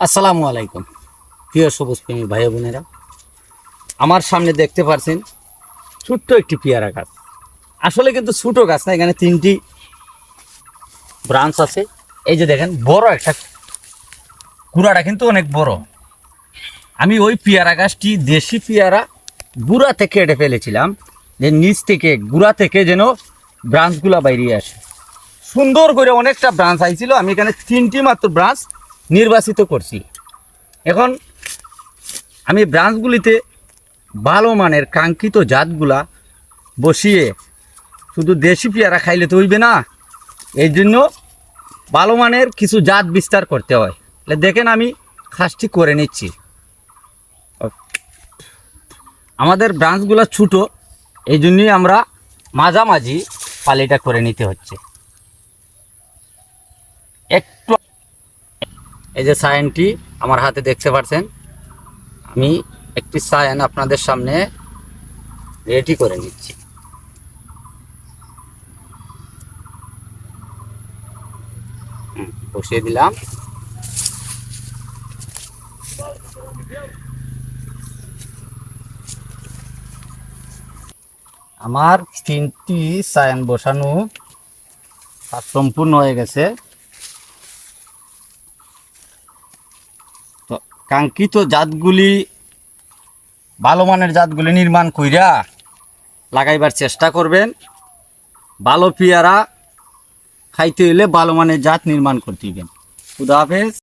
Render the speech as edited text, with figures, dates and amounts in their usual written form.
আসসালামু আলাইকুম প্রিয় সবুজ প্রেমী ভাই বোনেরা, আমার সামনে দেখতে পাচ্ছেন ছোট্ট একটি পেয়ারা গাছ। আসলে কিন্তু ছোটো গাছ না, এখানে তিনটি ব্রাঞ্চ আছে। এই যে দেখেন বড় একটা কুড়াটা কিন্তু অনেক বড়। আমি ওই পেয়ারা গাছটি দেশি পেয়ারা গুড়া থেকে কেটে ফেলেছিলাম, যে নিচ থেকে গুড়া থেকে যেন ব্রাঞ্চগুলো বাইরিয়ে আসে। সুন্দর করে অনেকটা ব্রাঞ্চ আইছিল, আমি এখানে তিনটি মাত্র ব্রাঞ্চ নির্বাচিত করছি। এখন আমি ব্রাঞ্চগুলিতে ভালো মানের কাঙ্ক্ষিত জাতগুলা বসিয়ে, শুধু দেশি পেয়ারা খাইলে তো হইবে না, এই জন্য ভালো মানের কিছু জাত বিস্তার করতে হয়। দেখেন আমি খাসটি করে নিচ্ছি। আমাদের ব্রাঞ্চগুলো ছোটো, এই জন্যই আমরা মাঝামাঝি পালিটা করে নিতে হচ্ছে। একটু এই যে সায়ানটি আমার হাতে দেখতে পাচ্ছেন, আমি একটি সায়ান আপনাদের সামনে রেডি করে নিচ্ছি। বসিয়ে দিলাম। আমার তিনটি সায়ান বসানো সম্পূর্ণ হয়ে গেছে। তো কাঙ্ক্ষিত জাতগুলি, ভালো মানের জাতগুলি নির্মাণ কইরা লাগাইবার চেষ্টা করবেন। ভালো পেয়ারা খাইতে হইলে ভালো মানের জাত নির্মাণ করতে হইবেন। খুদা হাফেজ।